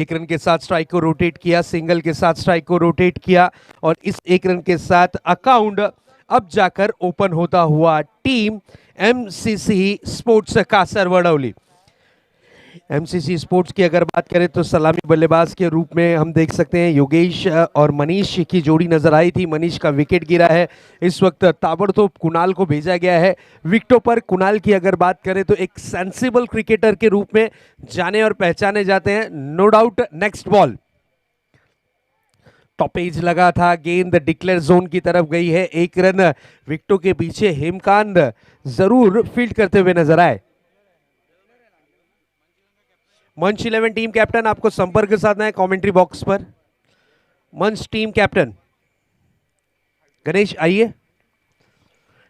एक रन के साथ स्ट्राइक को रोटेट किया, सिंगल के साथ स्ट्राइक को रोटेट किया और इस एक रन के साथ अकाउंट अब जाकर ओपन होता हुआ team MCC sports Kasar Vadavli. MCC sports की अगर बात करें तो सलामी बल्लेबाज के रूप में हम देख सकते हैं योगेश और मनीष की जोड़ी नजर आई थी। मनीष का विकेट गिरा है, इस वक्त ताबड़तोड़ कुणाल को भेजा गया है विकेटों पर। कुणाल की अगर बात करें तो एक सेंसिबल क्रिकेटर के रूप में जाने और पहचाने जाते हैं, नो डाउट। नेक्स्ट बॉल, टॉपेज लगा था, गेंद डिक्लेयर जोन की तरफ गई है, एक रन विकेटों के पीछे हेमकांत जरूर फील्ड करते हुए नजर आए। मंच 11 टीम कैप्टन आपको संपर्क साधना है कमेंट्री बॉक्स पर। मंच टीम कैप्टन गणेश आइए।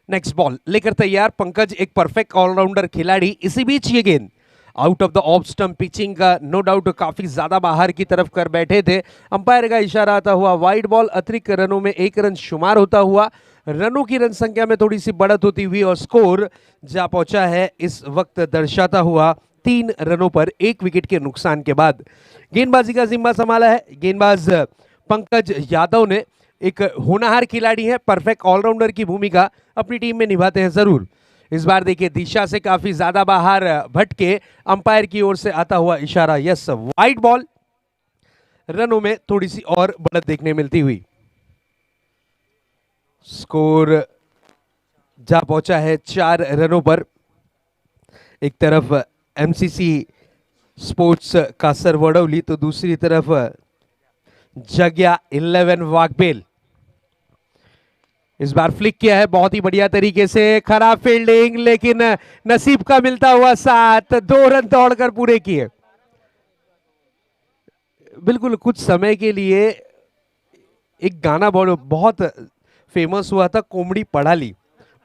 नेक्स्ट बॉल लेकर तैयार पंकज, एक परफेक्ट ऑलराउंडर खिलाड़ी। इसी बीच ये गेंद out of the off stump, pitching का नो डाउट काफी ज्यादा बाहर की तरफ कर बैठे थे। अंपायर का इशारा आता हुआ वाइड बॉल, अतिरिक्त रनों में एक रन शुमार होता हुआ, रनों की रन संख्या में थोड़ी सी बढ़त होती हुई और स्कोर जा पहुंचा है इस वक्त दर्शाता हुआ 3 रनों पर 1 विकेट के नुकसान के बाद। गेंदबाजी का जिम्मा संभाला है गेंदबाज पंकज यादव ने। एक होनहार खिलाड़ी है, परफेक्ट ऑलराउंडर की भूमिका अपनी टीम में निभाते हैं जरूर। इस बार देखिए दिशा से काफी ज्यादा बाहर भटके, अंपायर की ओर से आता हुआ इशारा, यस वाइड बॉल। रनों में थोड़ी सी और बढ़त देखने मिलती हुई, स्कोर जा पहुंचा है 4 रनों पर। एक तरफ एमसीसी स्पोर्ट्स कासर वडौली तो दूसरी तरफ जग्या 11 वाघबेल। इस बार फ्लिक किया है बहुत ही बढ़िया तरीके से, खराब फील्डिंग लेकिन नसीब का मिलता हुआ साथ, 2 रन दौड़कर पूरे किए। बिल्कुल कुछ समय के लिए एक गाना बहुत फेमस हुआ था, कोमड़ी पड़ा ली,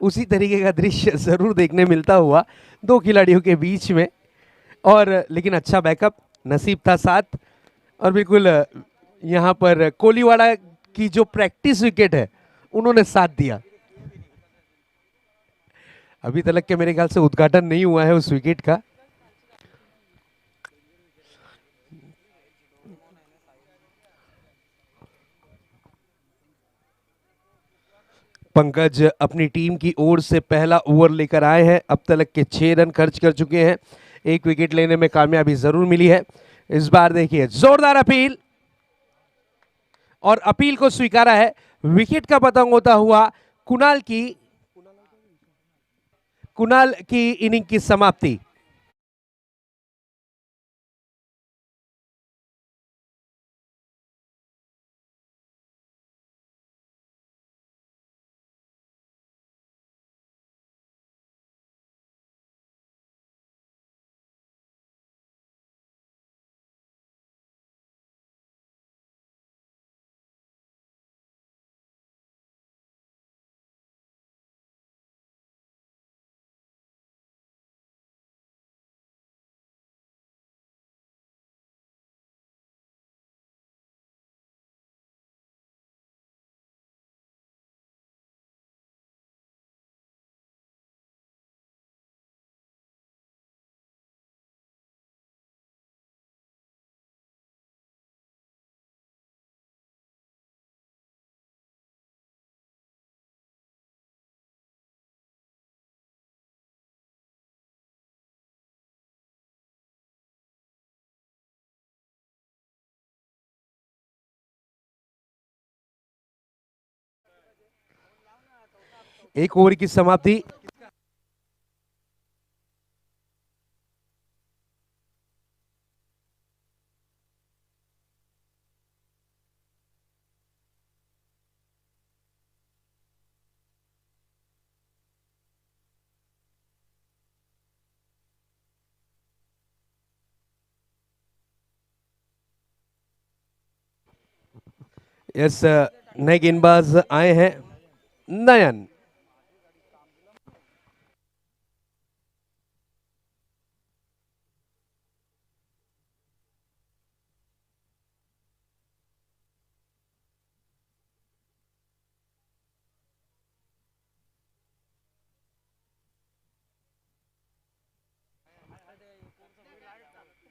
उसी तरीके का दृश्य जरूर देखने मिलता हुआ 2 खिलाड़ियों के बीच में। और लेकिन अच्छा बैकअप, नसीब था साथ। और बिल्कुल यहां पर कोलीवाड़ा की जो प्रैक्टिस विकेट है उन्होंने साथ दिया। अभी तक के मेरे ख्याल से उद्घाटन नहीं हुआ है उस विकेट का। पंकज अपनी टीम की ओर से पहला ओवर लेकर आए हैं, अब तक के 6 रन खर्च कर चुके हैं, 1 विकेट लेने में कामयाबी जरूर मिली है। इस बार देखिए जोरदार अपील, और अपील को स्वीकारा है। विकेट का पतंग होता हुआ कुणाल की इनिंग की समाप्ति। एक ओवर की समाप्ति। यस, नए गेंदबाज आए हैं, नयन।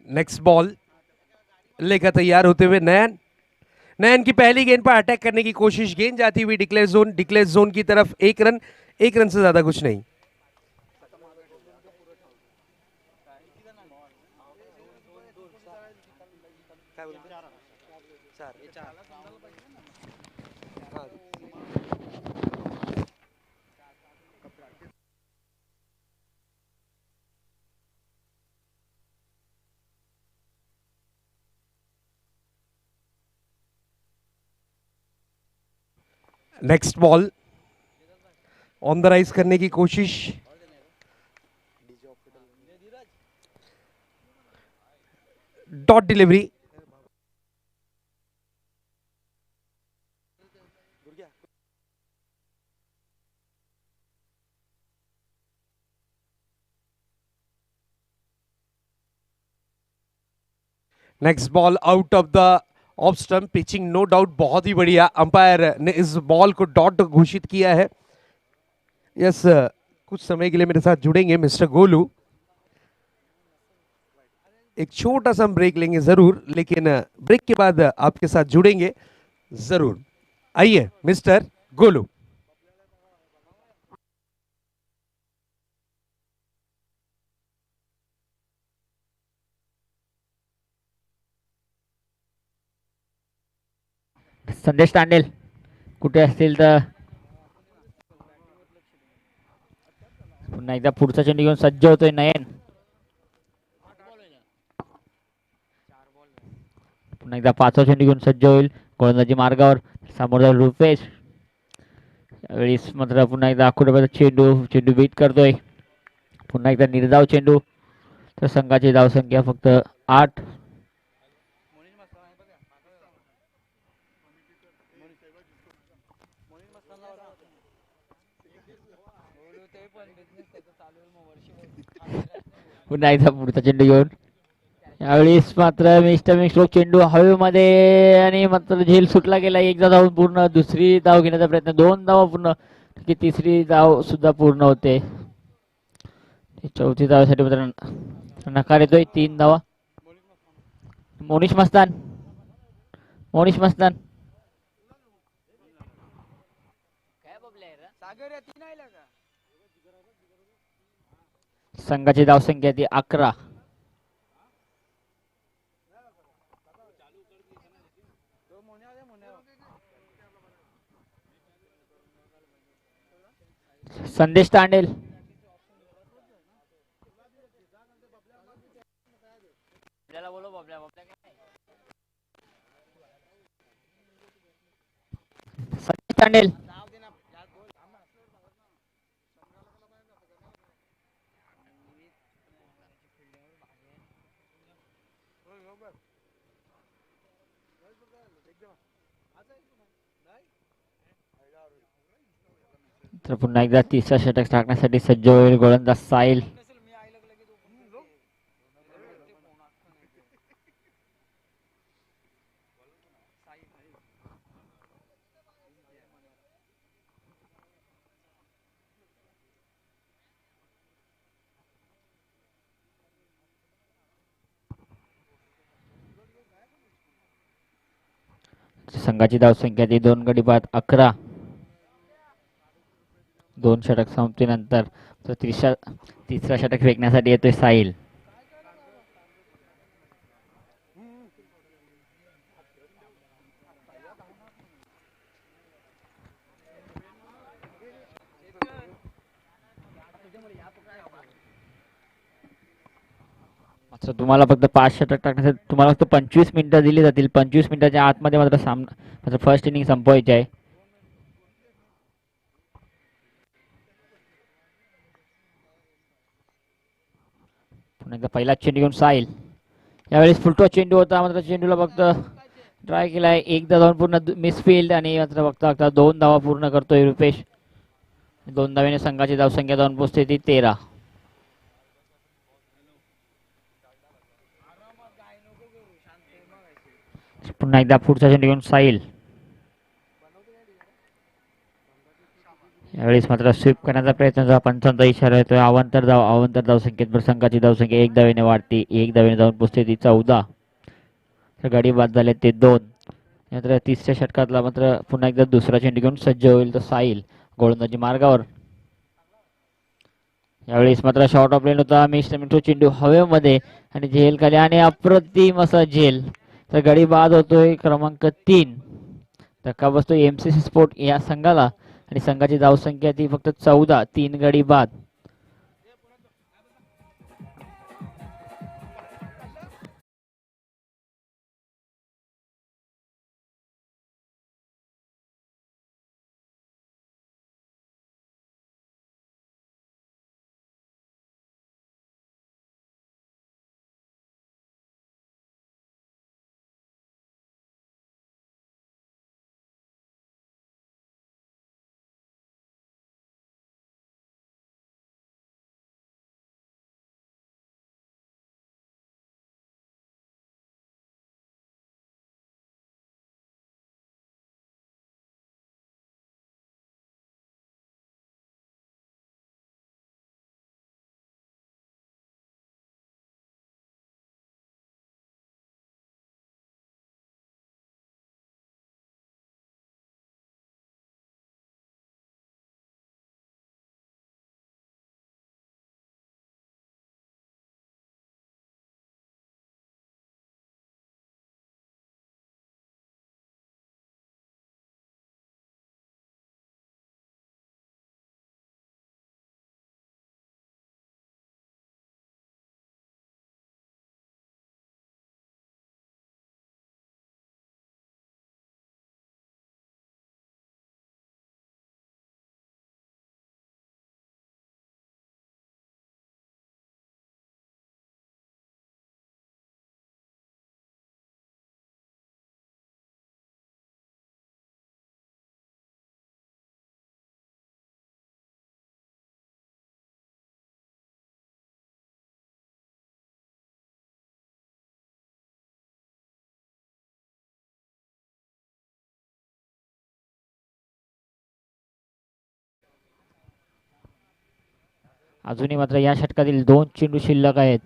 नेक्स्ट बॉल लेकर तैयार होते हुए नयन। नयन की पहली गेंद पर अटैक करने की कोशिश, गेंद जाती हुई डिक्लेयर जोन की तरफ। एक रन से ज्यादा कुछ नहीं। Next ball on the rise करने की कोशिश, dot delivery. Next ball out of the off stump, pitching no doubt बहुत ही बढ़िया। अंपायर ने इस बॉल को डॉट घोषित किया है। यस, कुछ समय के लिए मेरे साथ जुड़ेंगे मिस्टर गोलू। एक छोटा सा ब्रेक लेंगे जरूर, लेकिन ब्रेक के बाद आपके साथ जुड़ेंगे जरूर। आइए मिस्टर गोलू। संदेश तांडेल कुठे असतील तर पुन्हा एकदा पुढचा चेंडू घेऊन सज्ज होतोय नयन। पुन्हा एकदा पाचवा चेंडू घेऊन सज्ज होईल गोलंदाजी मार्गावर समोर जाऊन रुपेश। यावेळी मात्र पुन्हा एकदा आखुडाबाचा चेंडू बीट करतोय। पुन्हा एकदा निर्धाव चेंडू, तर संघाची धावसंख्या फक्त 8। पुन्हा एकदा पुढचा चेंडू घेऊन यावेळेस मात्र मिस्टर मिक्सलोक चेंडू हवेमध्ये आणि मात्र झेल सुटला गेला। एकदा धावून पूर्ण, दुसरी धाव घेण्याचा प्रयत्न, 2 धावा पूर्ण, की तिसरी धाव सुद्धा पूर्ण होते। चौथी धावेसाठी मात्र नकार येतोय। 3 धावा। मोनिश मस्तान संघाची धावसंख्या ती 11। संदेश तांडेल संदेश तांडेल तर पुन्हा एकदा तिसरा षटक टाकण्यासाठी सज्ज होईल गोलंदाज साहिल। संघाची धावसंख्या ती 2 गडी बाद 11। 2 षटक संपतीनंतर तिसरा षटक फेकण्यासाठी येतोय साहिल। मात्र तुम्हाला फक्त 5 षटक टाकण्यासाठी तुम्हाला फक्त 25 मिनिटं दिली जातील। 25 मिनिटाच्या आतमध्ये मात्र फर्स्ट इनिंग संपवायची आहे। पुन्हा एकदा पहिला चेंडू घेऊन साहिल। यावेळेस फुलटो चेंडू होता, मात्र चेंडूला फक्त ट्राय केलाय, एकदा जाऊन पूर्ण मिसफिल्ड आणि मात्र बघता 2 धावा पूर्ण करतोय रुपेश। 2 धावेने संघाची धावसंख्या जाऊन पोहोचते ती 13। पुन्हा एकदा पुढचा चेंडू घेऊन साहिल। यावेळेस मात्र स्वीप करण्याचा प्रयत्न, पंचांचा इशारा येतोय। अवांतर धावसंख्येत संघाची धावसंख्या 1 धावेने वाढते, 1 धावेने जाऊन पोहोचते ती 14। तर गडी बाद झाले ते 2. नंतर तिसऱ्या षटकातला मात्र पुन्हा एकदा दुसरा चेंडू घेऊन सज्ज होईल तो साहिल गोलंदाजी मार्गावर. यावेळेस मात्र शॉर्ट ऑफ लेन होता. तो चेंडू हवेमध्ये आणि झेल खाली आणि अप्रतिम असा झेल. तर गडी बाद होतोय क्रमांक 3. धक्का बसतो एमसीसी स्पोर्ट या संघाला आणि संघाची धावसंख्या ती फक्त 14. 3 गडी बाद. अजूनही मात्र या षटकातील 2 चेंडू शिल्लक आहेत.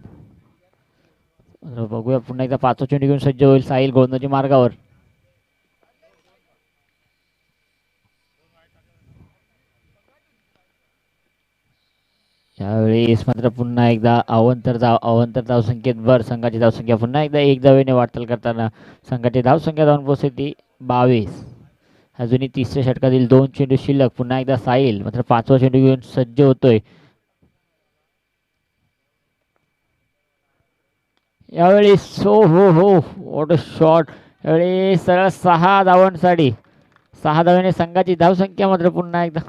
बघूया पुन्हा एकदा 5 चेंडू घेऊन सज्ज होईल साहिल गोलंदाजी मार्गावर. यावेळेस मात्र पुन्हा एकदा अवंतर धावसंख्येत भर. संघाची धावसंख्या पुन्हा एकदा 1 धावेने वाटचाल करताना संघाची धावसंख्या जाऊन पोहोचते ती 22. अजूनही तिसऱ्या षटकातील 2 चेंडू शिल्लक. पुन्हा एकदा साहिल मात्र 5वा चेंडू घेऊन सज्ज होतोय. यावेळेस हो वॉट अ शॉट. यावेळेस सरळ 6 धावांसाठी 6 धावेने संघाची धावसंख्या मात्र पुन्हा एकदा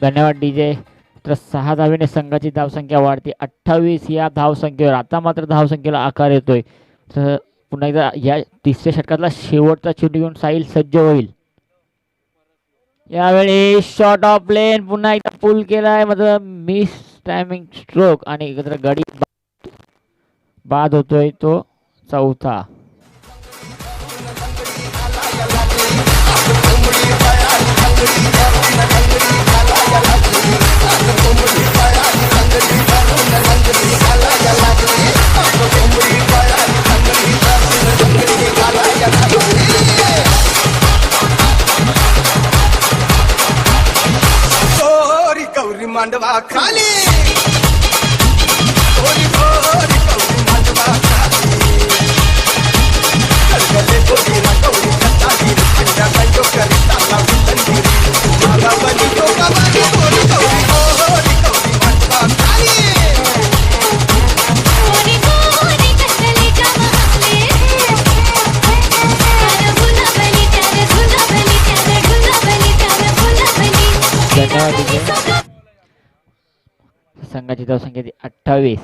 धन्यवाद डीजे. तर 6 धावेने संघाची धावसंख्या वाढते 28 या धावसंख्येवर. आता मात्र धावसंख्येला आकार येतोय. तर पुन्हा एकदा या तिसऱ्या षटकातला शेवटचा चेंडू घेऊन साहिल सज्ज होईल. यावेळी शॉर्ट ऑफ लेन पुन्हा एकदा पुल केलाय मात्र मिस टायमिंग स्ट्रोक आणि एकत्र गडी बाद होतोय तो 4था. मांडवा खाली संघाची धावसंख्या 28.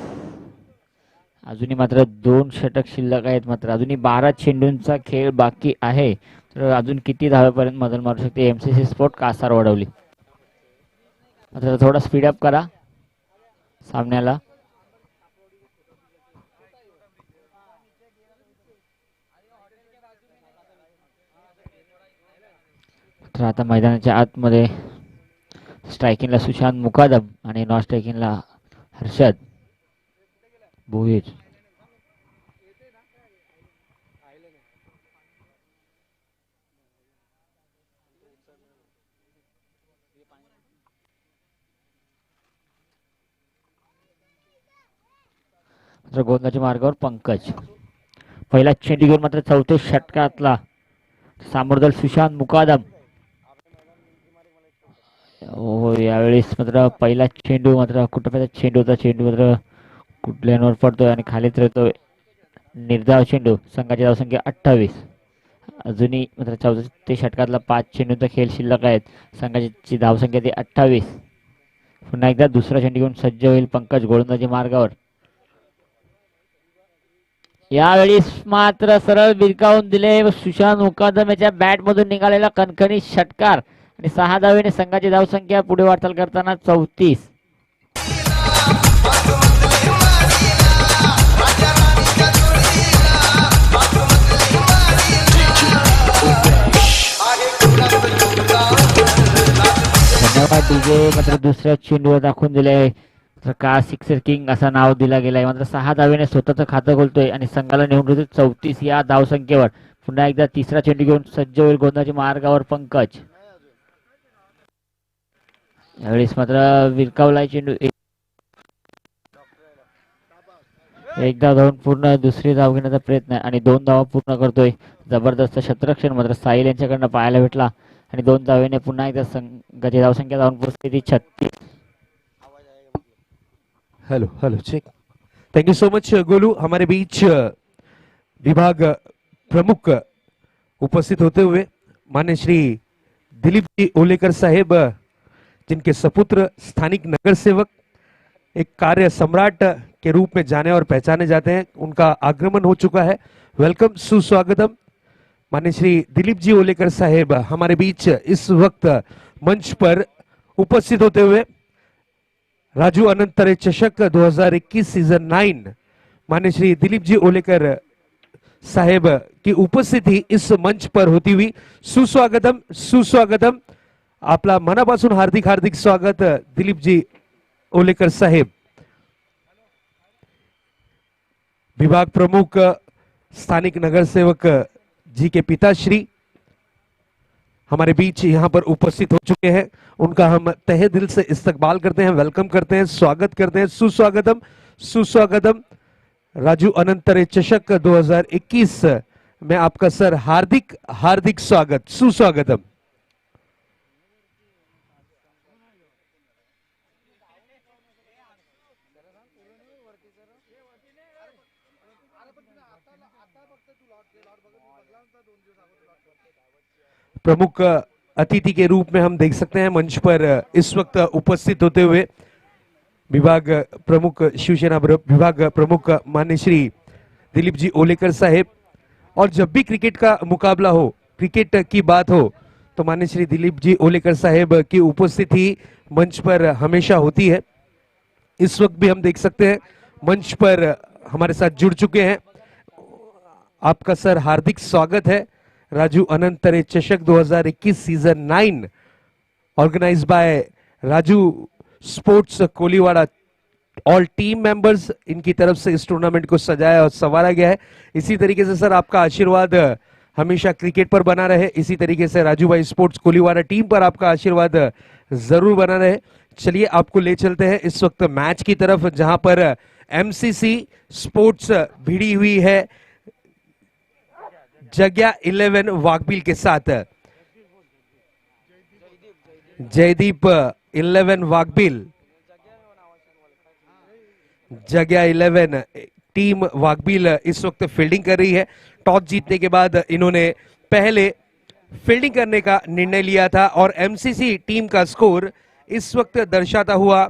अजूनही मात्र 2 षटक शिल्लक आहेत. मात्र अजूनही 12 चेंडूंचा खेळ बाकी आहे. तर अजून किती धावेपर्यंत मदत मारू शकते एमसीसी स्पोर्ट कासार वडवली. मात्र थोडा स्पीडअप करा सामन्याला. तर आता मैदानाच्या आतमध्ये स्ट्रायकिंगला सुशांत मुकादम आणि नॉन स्ट्रायकिंगला हर्षद भोईर. मात्र गोलंदाजी मार्गावर पंकज. पहिला चेंडू घेऊन मात्र चौथे षटकातला सामोरदल सुशांत मुकादम. हो यावेळेस मात्र पहिला चेंडू मात्र कुठपर्यंत चेंडू होता, चेंडू मात्र कुठल्यावर पडतोय आणि खालीच राहतोय. निर्धाव चेंडू. संघाची धावसंख्या 28. अजूनही मात्र चौथे षटकातला 5 चेंडूंचा खेळ शिल्लक आहेत. संघाची धावसंख्या ती 28. पुन्हा एकदा दुसरा चेंडू घेऊन सज्ज होईल पंकज गोलंदाजी मार्गावर. यावेळी मात्र सरळ बिरकावून दिले सुशांत मुकादम याच्या बॅट मधून निघालेला कणखणी षटकार आणि 6 धावेने संघाची धावसंख्या पुढे वाटचाल करताना 34. धन्यवाद डीजे. मात्र दुसऱ्या चेंडूवर दाखवून दिले का सिक्सर किंग असं नाव दिला गेलंय. मात्र 6 धावेने स्वतःचं खातं खोलतोय आणि संघाला नेऊन 34 या धावसंख्येवर. पुन्हा एकदा तिसरा चेंडू घेऊन सज्ज होईल गोलंदाजी मार्गावर पंकज. यावेळेस मात्र विरकावलाय चेंडू. एकदा धावून पूर्ण दुसरी धाव घेण्याचा प्रयत्न आणि 2 धावा पूर्ण करतोय. जबरदस्त शतरक्षण मात्र साहिल यांच्याकडनं पाहायला भेटला आणि 2 धावेने पुन्हा एकदा संघाची धावसंख्या धावून पोहोचली 36. Hello check. Thank you so much Golu. हमारे बीच विभाग प्रमुख उपस्थित होते हुए मान्य श्री दिलीप जी ओलेकर साहेब, जिनके सपुत्र स्थानिक नगर सेवक एक कार्य सम्राट के रूप में जाने और पहचाने जाते हैं, उनका आगमन हो चुका है. वेलकम, सुस्वागतम. मान्य श्री दिलीप जी ओलेकर साहेब हमारे बीच इस वक्त मंच पर उपस्थित होते हुए राजू अनंतरे चषक 2021 सीजन 9 मान्य श्री दिलीप जी ओलेकर साहेब की उपस्थिति इस मंच पर होती हुई सुस्वागतम सुस्वागतम. आपला मनापासून हार्दिक हार्दिक स्वागत दिलीप जी ओलेकर साहेब. विभाग प्रमुख स्थानिक नगर सेवक जी के पिताश्री हमारे बीच यहाँ पर उपस्थित हो चुके हैं. उनका हम तहे दिल से इस्तकबाल करते हैं, वेलकम करते हैं, स्वागत करते हैं. सुस्वागतम सुस्वागतम. राजू अनंतरे चषक 2021 में आपका सर हार्दिक हार्दिक स्वागत, सुस्वागतम. प्रमुख अतिथि के रूप में हम देख सकते हैं मंच पर इस वक्त उपस्थित होते हुए विभाग प्रमुख शिवसेना विभाग प्रमुख मान्य श्री दिलीप जी ओलेकर साहेब. और जब भी क्रिकेट का मुकाबला हो, क्रिकेट की बात हो, तो मान्य श्री दिलीप जी ओलेकर साहेब की उपस्थिति मंच पर हमेशा होती है. इस वक्त भी हम देख सकते हैं मंच पर हमारे साथ जुड़ चुके हैं. आपका सर हार्दिक स्वागत है. राजू अनंतरे चषक 2021 season 9 organize by Raju sports Koliwada. All team members, इनकी तरफ से इस टूर्नामेंट को सजाया और संवारा गया है. इसी तरीके से सर आपका आशीर्वाद हमेशा क्रिकेट पर बना रहे. इसी तरीके से राजू भाई स्पोर्ट्स कोलीवाड़ा टीम पर आपका आशीर्वाद जरूर बना रहे. चलिए आपको ले चलते हैं इस वक्त मैच की तरफ, जहां पर एमसीसी स्पोर्ट्स भिड़ी हुई है जगया 11 वाघबील के साथ. जयदीप 11 वाघबील, जगया 11 टीम वाघबील इस वक्त फील्डिंग कर रही है. टॉस जीतने के बाद इन्होंने पहले फील्डिंग करने का निर्णय लिया था और एमसीसी टीम का स्कोर इस वक्त दर्शाता हुआ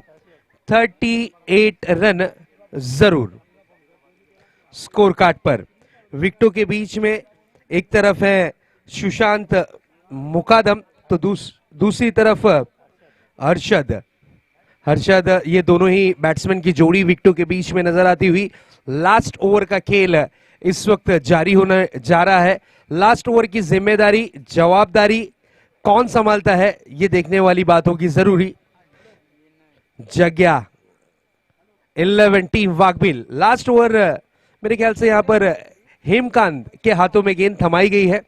38 रन जरूर स्कोर कार्ड पर. विकेटों के बीच में एक तरफ है सुशांत मुकादम तो दूसरी तरफ हर्षद. ये दोनों ही बैट्समैन की जोड़ी विकेटों के बीच में नजर आती हुई. लास्ट ओवर का खेल इस वक्त जारी होने जा रहा है. लास्ट ओवर की जिम्मेदारी, जवाबदारी कौन संभालता है, ये देखने वाली बात होगी जरूरी. जग्या 11 टीम वाघबिल। लास्ट ओवर मेरे ख्याल से यहां पर हेमकांत के हाथों में गेंद थमाई गई है।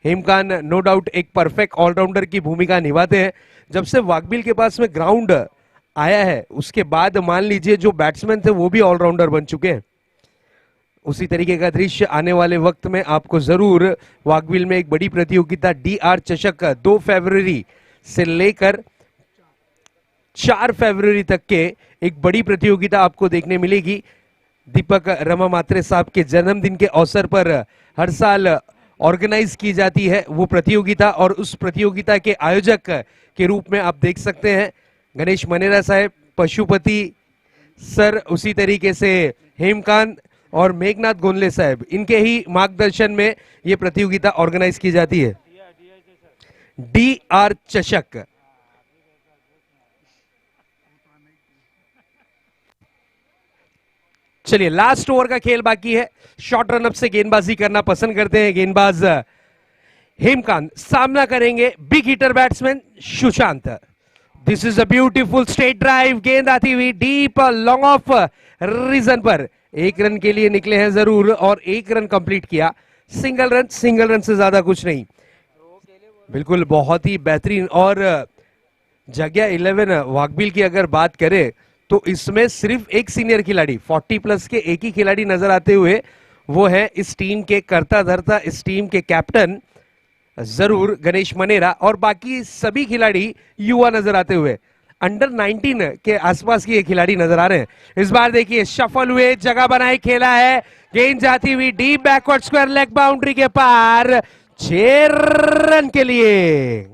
हेमकांत नो डाउट एक परफेक्ट ऑलराउंडर की भूमिका निभाते हैं। जब से वाघबिल के पास में ग्राउंड आया है उसके बाद मान लीजिए जो बैट्समैन थे वो भी ऑलराउंडर बन चुके हैं। उसी तरीके का दृश्य आने वाले वक्त में आपको जरूर वाघबिल में एक बड़ी प्रतियोगिता डीआर चषक 2 फरवरी से लेकर 4 फरवरी तक के एक बड़ी प्रतियोगिता आपको देखने मिलेगी। दीपक रमा मात्रे साहब के जन्मदिन के अवसर पर हर साल ऑर्गेनाइज की जाती है वो प्रतियोगिता, और उस प्रतियोगिता के आयोजक के रूप में आप देख सकते हैं गणेश मनेरा साहब, पशुपति सर, उसी तरीके से हेमकांत और मेघनाथ गोनले साहब, इनके ही मार्गदर्शन में ये प्रतियोगिता ऑर्गेनाइज की जाती है। डी आर चषक। चलिए लास्ट ओवर का खेल बाकी है। शॉर्ट रनअप से गेंदबाजी करना पसंद करते हैं गेंदबाज हेमकांत, सामना करेंगे big hitter batsman Sushant. This is a beautiful straight drive, गेंद आती हुई डीप लॉन्ग ऑफ रीजन पर 1 रन के लिए निकले हैं जरूर और 1 रन कंप्लीट किया। सिंगल रन से ज्यादा कुछ नहीं। बिल्कुल बहुत ही बेहतरीन। और जगह 11 वाघबिल की अगर बात करें तो इसमें सिर्फ एक सीनियर खिलाड़ी, 40 प्लस के एक ही खिलाड़ी नजर आते हुए, वो है इस टीम के करता धरता, इस टीम के कैप्टन जरूर गणेश मनेरा, और बाकी सभी खिलाड़ी युवा नजर आते हुए अंडर 19 के आसपास के खिलाड़ी नजर आ रहे हैं। इस बार देखिए शफल हुए, जगह बनाई, खेला है, गेंद जाती हुई deep backward square leg boundary के पार, 6 रन के लिए।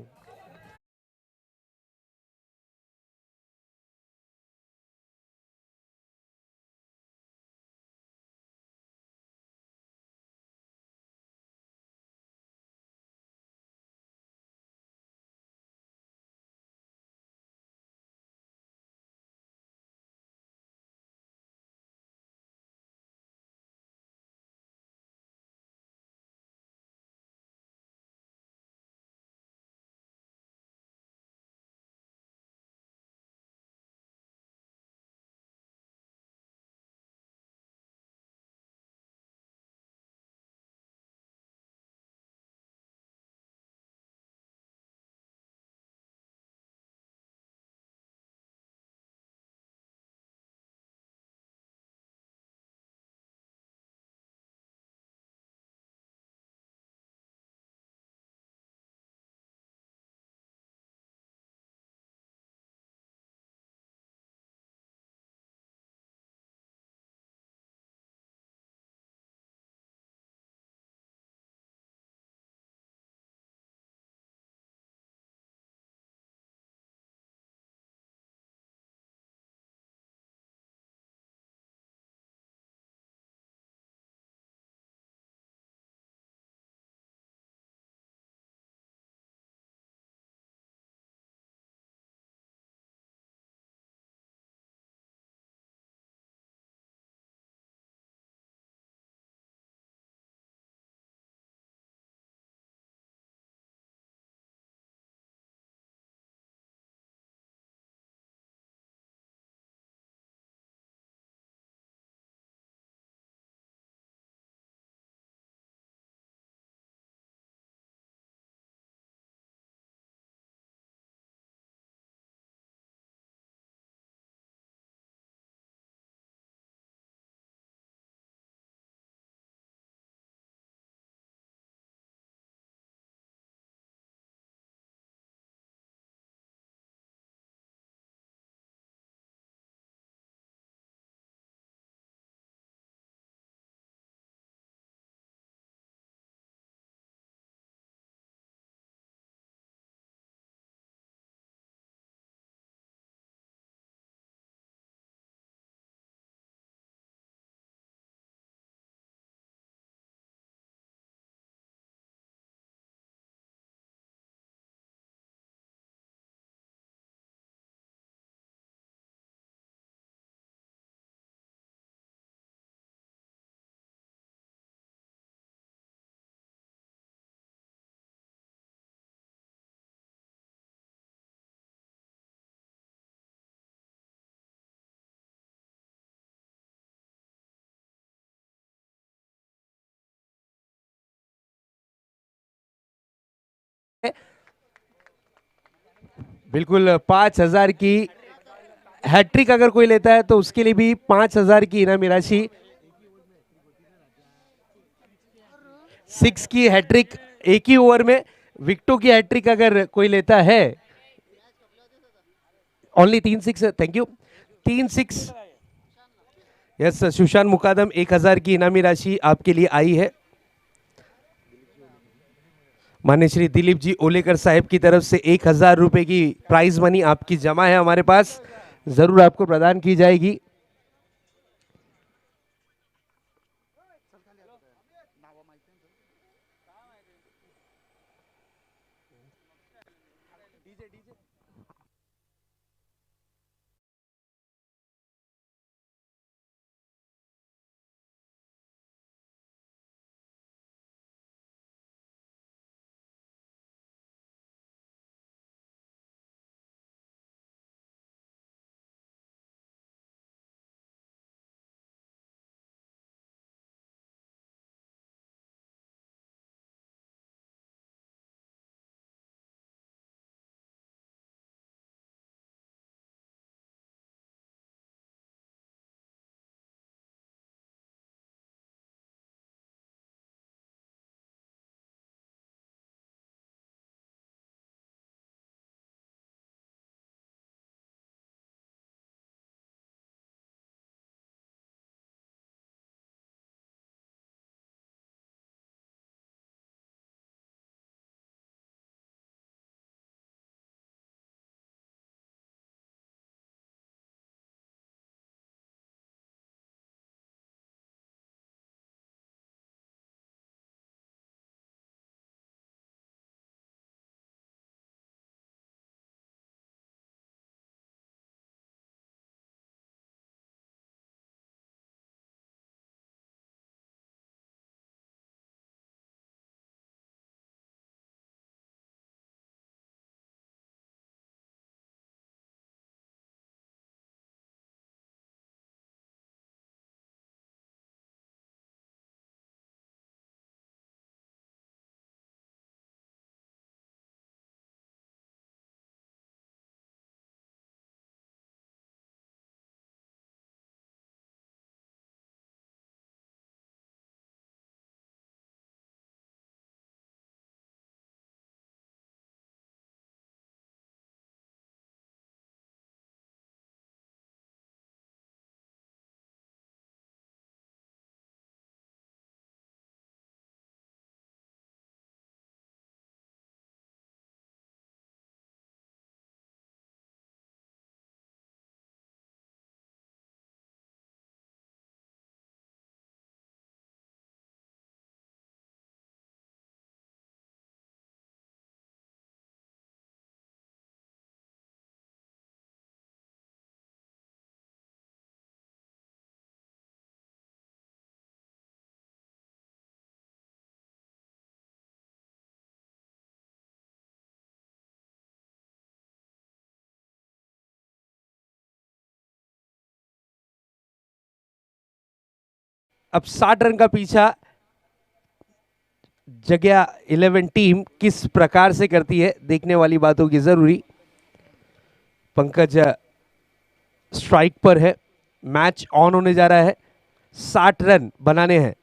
बिल्कुल 5,000 की हैट्रिक अगर कोई लेता है तो उसके लिए भी 5,000 की इनामी राशि। 6 की हैट्रिक एक ही ओवर में, विकेटों की हैट्रिक अगर कोई लेता है, only 3 6, thank you, 3 6। Yes Sushant Mukadam, 1,000 की इनामी राशि आपके लिए आई है। मान्य श्री दिलीप जी ओलेकर साहब की तरफ से 1,000 रुपए की प्राइज मनी आपकी जमा है हमारे पास, जरूर आपको प्रदान की जाएगी। अब 60 रन का पीछा जगह 11 टीम किस प्रकार से करती है, देखने वाली बातों की जरूरी। पंकज स्ट्राइक पर है, मैच ऑन होने जा रहा है, 60 रन बनाने हैं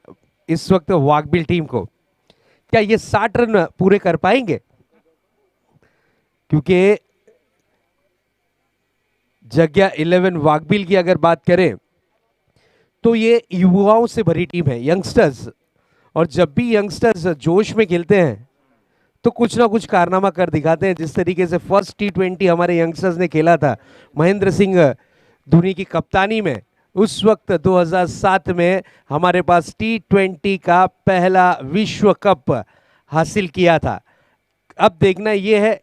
इस वक्त वाघबिल टीम को। क्या ये 60 रन पूरे कर पाएंगे? क्योंकि जगह 11 वाघबिल की अगर बात करें तो ये युवाओं से भरी टीम है, यंगस्टर्स, और जब भी यंगस्टर्स जोश में खेलते हैं तो कुछ ना कुछ कारनामा कर दिखाते हैं। जिस तरीके से फर्स्ट T20 हमारे यंगस्टर्स ने खेला था महेंद्र सिंह धोनी की कप्तानी में, उस वक्त 2007 में हमारे पास T20 का पहला विश्व कप हासिल किया था। अब देखना यह है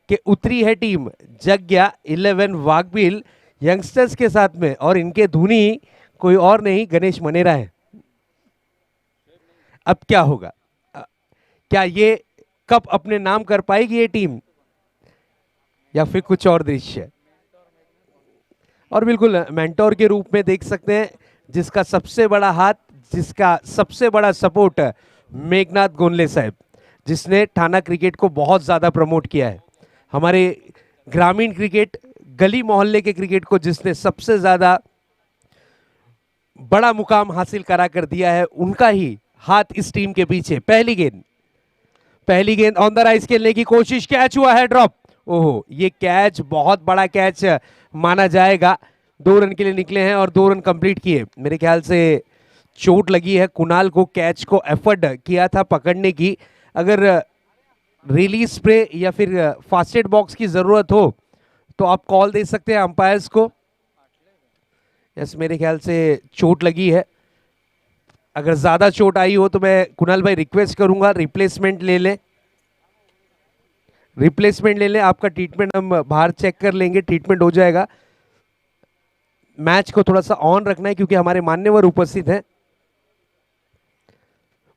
कि उतरी है टीम जगह 11 वाघबिल यंगस्टर्स के साथ में, और इनके धोनी कोई और नहीं गणेश मनेरा है। अब क्या होगा, क्या ये कप अपने नाम कर पाएगी ये टीम, या फिर कुछ और दृश्य? और बिल्कुल मेंटोर के रूप में देख सकते हैं, जिसका सबसे बड़ा हाथ, जिसका सबसे बड़ा सपोर्ट मेघनाथ गोनले साहब, जिसने थाना क्रिकेट को बहुत ज़्यादा प्रमोट किया है। हमारे ग्रामीण क्रिकेट, गली मोहल्ले के क्रिकेट को जिसने सबसे ज्यादा बड़ा मुकाम हासिल करा कर दिया है, उनका ही हाथ इस टीम के पीछे। पहली गेंद ऑन द राइज खेलने की कोशिश, कैच हुआ है ड्रॉप। ओहो, ये कैच बहुत बड़ा कैच माना जाएगा। 2 रन के लिए निकले हैं और 2 रन कंप्लीट किए। मेरे ख्याल से चोट लगी है कुणाल को, कैच को एफर्ट किया था पकड़ने की। अगर रिलीज पे या फिर फास्टेड बॉक्स की जरूरत हो तो आप कॉल दे सकते हैं अंपायर्स को। यस, मेरे ख्याल से चोट लगी है। अगर ज्यादा चोट आई हो तो मैं कुणाल भाई रिक्वेस्ट करूंगा रिप्लेसमेंट ले लें। आपका ट्रीटमेंट हम बाहर चेक कर लेंगे, ट्रीटमेंट हो जाएगा। मैच को थोड़ा सा ऑन रखना है क्योंकि हमारे मान्यवर उपस्थित हैं।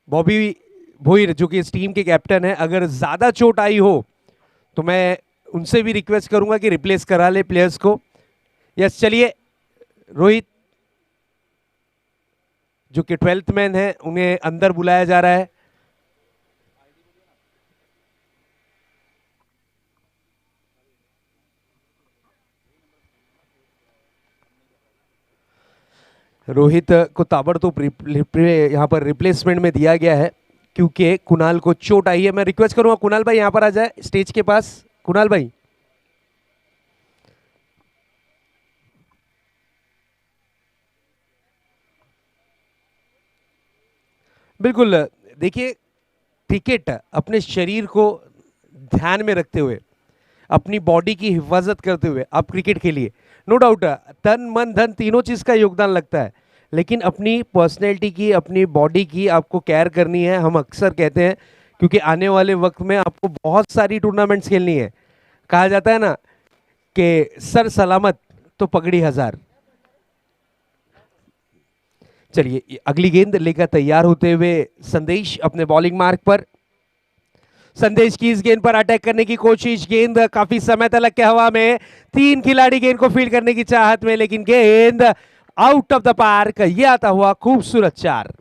बॉबी भोईर जो कि इस टीम के कैप्टन है, अगर ज्यादा चोट आई हो तो मैं उनसे भी रिक्वेस्ट करूंगा कि रिप्लेस करा ले प्लेयर्स को। यस, चलिए रोहित जो कि 12th मैन है, उन्हें अंदर बुलाया जा रहा है। रोहित को ताबड़तोड़ यहाँ पर रिप्लेसमेंट में दिया गया है क्योंकि कुणाल को चोट आई है। मैं रिक्वेस्ट करूंगा कुणाल भाई यहाँ पर आ जाए स्टेज के पास। कुणाल भाई, बिल्कुल। देखिए, क्रिकेट अपने शरीर को ध्यान में रखते हुए, अपनी बॉडी की हिफाजत करते हुए आप क्रिकेट खेलिए। नो डाउट, तन मन धन तीनों चीज का योगदान लगता है, लेकिन अपनी पर्सनैलिटी की, अपनी बॉडी की आपको केयर करनी है। हम अक्सर कहते हैं क्योंकि आने वाले वक्त में आपको बहुत सारी टूर्नामेंट्स खेलनी है। कहा जाता है ना कि सर सलामत तो पगड़ी हजार। चलिए, अगली गेंद लेकर तैयार होते हुए संदेश अपने बॉलिंग मार्क पर। संदेश की इस गेंद पर अटैक करने की कोशिश, गेंद काफी समय तक के हवा में, 3 खिलाड़ी गेंद को फील्ड करने की चाहत में, लेकिन गेंद आउट ऑफ द पार्क। ये आता हुआ खूबसूरत 4।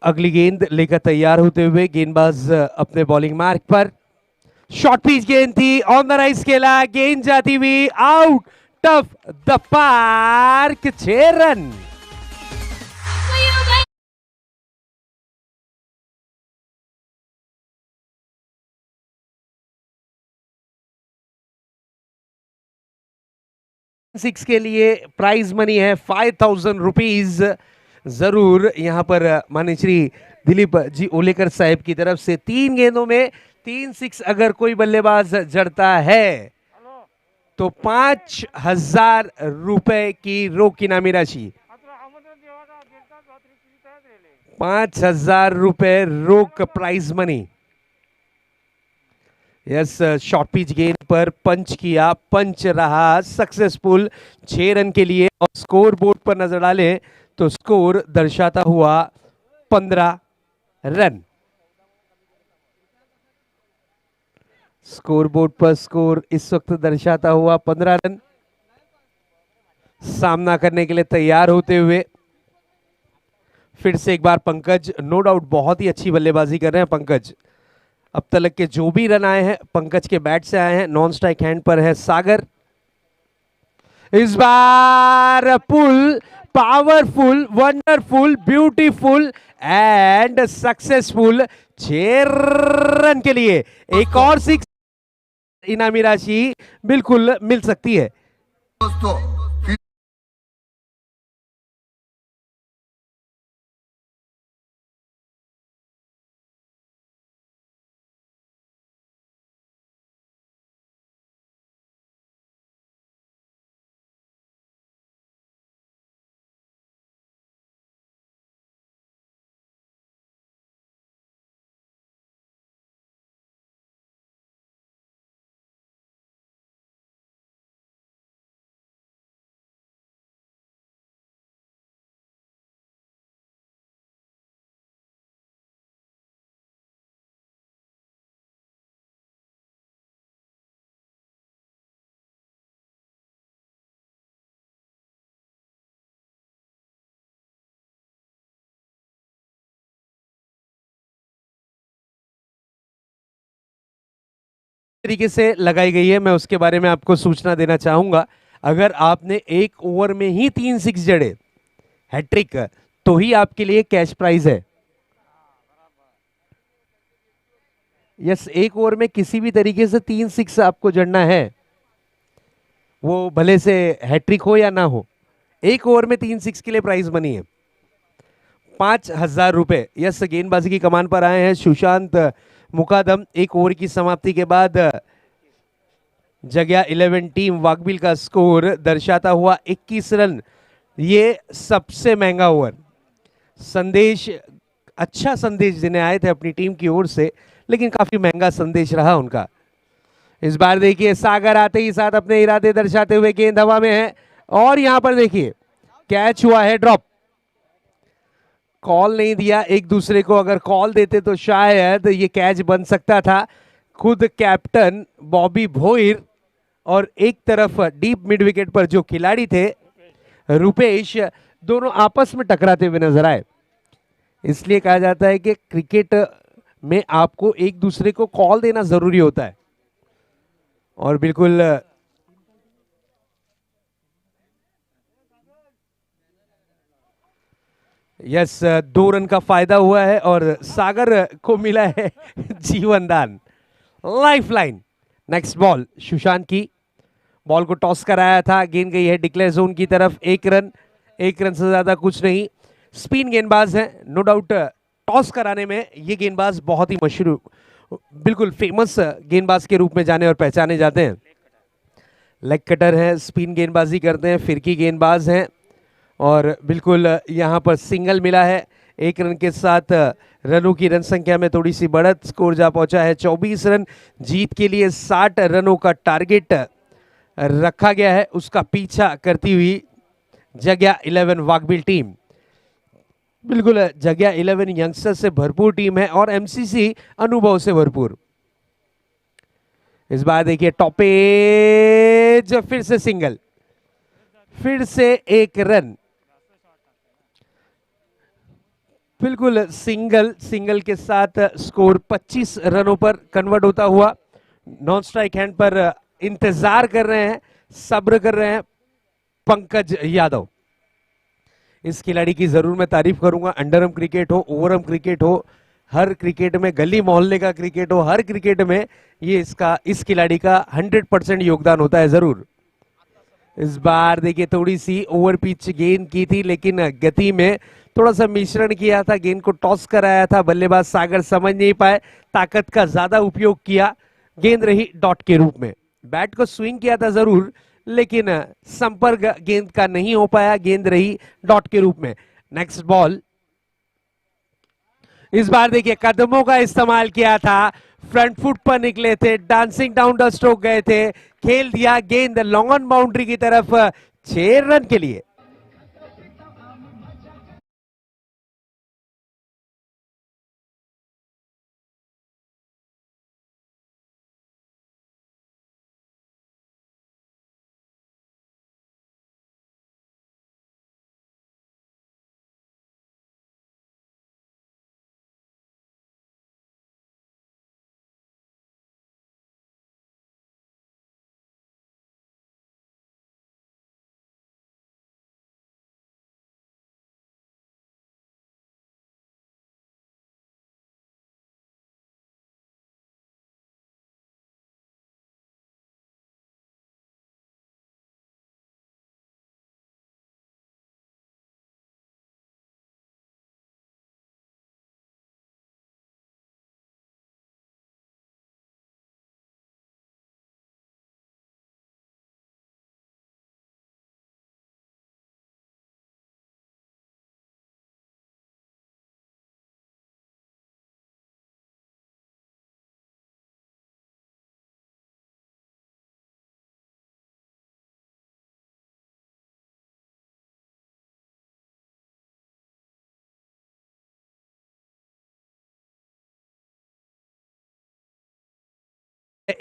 अगली गेंद लेकर तैयार होते हुए गेंदबाज अपने बॉलिंग मार्क पर। शॉर्ट पिच गेंद थी, ऑन द राइज खेला, गेंद जाती हुई out tough the park, 6 run. Six के लिए प्राइज मनी है 5000 रुपीज। जरूर यहां पर माननीय श्री दिलीप जी ओलेकर साहब की तरफ से 3 गेंदों में 3 सिक्स अगर कोई बल्लेबाज जड़ता है तो 5000 रुपए की रोक इनामी राशि, 5000 रुपए रोक prize money. Yes, short pitch गेंद पर पंच किया, पंच रहा सक्सेसफुल 6 रन के लिए। और स्कोर बोर्ड पर नजर डालें तो स्कोर दर्शाता हुआ 15 रन। स्कोर बोर्ड पर स्कोर इस वक्त दर्शाता हुआ 15 रन। सामना करने के लिए तैयार होते हुए फिर से एक बार पंकज, नो डाउट बहुत ही अच्छी बल्लेबाजी कर रहे हैं पंकज। अब तक के जो भी रन आए हैं पंकज के बैट से आए हैं। नॉन स्ट्राइक हैंड पर है सागर। इस बार pull, powerful, wonderful, beautiful and successful 6 run के लिए एक और 6 इनामी राशि बिल्कुल मिल सकती है। दोस्तों तरीके से लगाई गई है, मैं उसके बारे में आपको सूचना देना चाहूंगा। अगर आपने एक ओवर में ही 3 सिक्स जड़े, हैट्रिक, तो ही आपके लिए कैश प्राइज है। यस, एक ओवर में किसी भी तरीके से 3 सिक्स आपको जड़ना है, वो भले से हैट्रिक हो या ना हो, एक ओवर में 3 सिक्स के लिए प्राइज मनी है 5000 रुपए। यस, गेंदबाजी की कमान पर आए हैं सुशांत मुकादम। एक ओवर की समाप्ति के बाद जगह 11 टीम वाकबिल का स्कोर दर्शाता हुआ 21 रन। ये सबसे महंगा ओवर। संदेश, अच्छा संदेश देने आए थे अपनी टीम की ओर से, लेकिन काफी महंगा संदेश रहा उनका। इस बार देखिए सागर आते ही साथ अपने इरादे दर्शाते हुए गेंद हवा में है और यहां पर देखिए कैच हुआ है, ड्रॉप। कॉल नहीं दिया एक दूसरे को, अगर कॉल देते तो शायद ये कैच बन सकता था। खुद कैप्टन बॉबी भोईर और एक तरफ डीप मिड विकेट पर जो खिलाड़ी थे रुपेश, दोनों आपस में टकराते हुए नजर आए। इसलिए कहा जाता है कि क्रिकेट में आपको एक दूसरे को कॉल देना जरूरी होता है। और बिल्कुल यस, 2 रन का फायदा हुआ है और सागर को मिला है जीवन दान, life line. Next ball Sushant की, बॉल को टॉस कराया था, गेंद गई है डिक्लेयर जोन की तरफ। 1 रन, 1 रन से ज्यादा कुछ नहीं। स्पिन गेंदबाज है, नो डाउट टॉस कराने में ये गेंदबाज बहुत ही मशहूर, बिल्कुल फेमस गेंदबाज के रूप में जाने और पहचाने जाते हैं। लेग कटर है, स्पिन गेंदबाजी करते हैं, फिरकी गेंदबाज हैं और बिल्कुल यहां पर सिंगल मिला है। 1 रन के साथ रनों की रन संख्या में थोड़ी सी बढ़त, स्कोर जा पहुंचा है 24 रन। जीत के लिए 60 रनों का टारगेट रखा गया है, उसका पीछा करती हुई जगह 11 वाकबिल टीम। बिल्कुल जगह 11 यंगस्टर से भरपूर टीम है और एमसीसी अनुभव से भरपूर। इस बार देखिए टॉप एज, फिर से सिंगल, फिर से एक रन, बिल्कुल सिंगल, सिंगल के साथ स्कोर 25 रनों पर कन्वर्ट होता हुआ। नॉन स्ट्राइक हैंड पर इंतजार कर रहे हैं, सब्र कर रहे हैं पंकज यादव। इस खिलाड़ी की जरूर मैं तारीफ करूंगा। अंडरआर्म क्रिकेट हो, ओवरआर्म क्रिकेट हो, हर क्रिकेट में, गली मोहल्ले का क्रिकेट हो, हर क्रिकेट में ये इस खिलाड़ी का 100% योगदान होता है जरूर। इस बार देखिए थोड़ी सी ओवर पिच गेंद की थी, लेकिन गति में थोड़ा सा मिश्रण किया था, गेंद को टॉस कराया था, बल्लेबाज सागर समझ नहीं पाए, ताकत का ज्यादा उपयोग किया, गेंद रही डॉट के रूप में। बैट को स्विंग किया था जरूर, लेकिन संपर्क गेंद का नहीं हो पाया, गेंद रही डॉट के रूप में। नेक्स्ट बॉल, इस बार देखिए कदमों का इस्तेमाल किया था, फ्रंट फुट पर निकले थे, डांसिंग डाउन द स्ट्रोक गए थे, खेल दिया गेंद लॉन्ग ऑन बाउंड्री की तरफ 6 रन के लिए।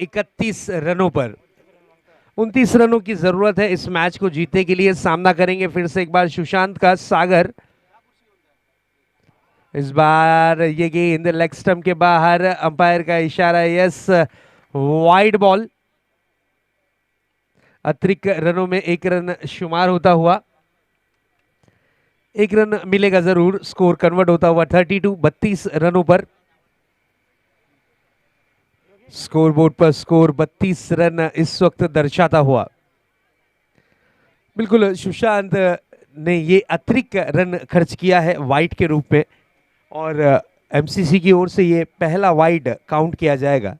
इकतीस रनों पर 29 रनों की जरूरत है इस मैच को जीतने के लिए। सामना करेंगे फिर से एक बार सुशांत का सागर। इस बार ये गेंद लेग स्टंप के बाहर, अंपायर का इशारा यस, वाइड बॉल। अतिरिक्त रनों में एक रन शुमार होता हुआ, एक रन मिलेगा जरूर, स्कोर कन्वर्ट होता हुआ 32 रनों पर। स्कोरबोर्ड पर स्कोर 32 रन इस वक्त दर्शाता हुआ। बिल्कुल सुशांत ने ये अतिरिक्त रन खर्च किया है वाइड के रूप में, और एमसीसी की ओर से ये पहला वाइड काउंट किया जाएगा।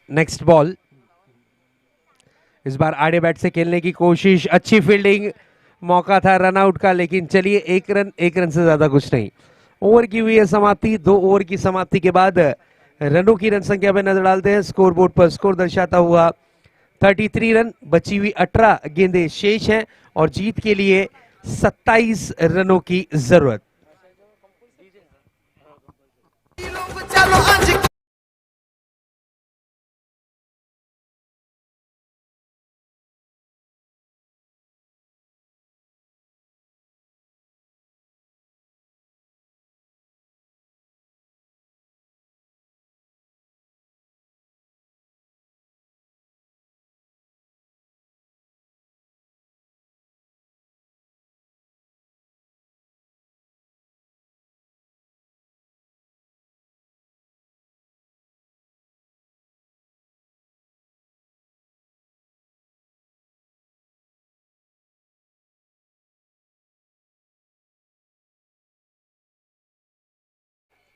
नेक्स्ट बॉल, इस बार आड़े बैट से खेलने की कोशिश, अच्छी फील्डिंग, मौका था रन आउट का, लेकिन चलिए एक रन से ज्यादा कुछ नहीं। ओवर की हुई है समाप्ति। 2 ओवर की समाप्ति के बाद रनों की रन संख्या पे नजर डालते हैं। स्कोर बोर्ड पर स्कोर दर्शाता हुआ 33 रन, बची हुई 18 गेंदें शेष हैं और जीत के लिए 27 रनों की जरूरत। चलो आज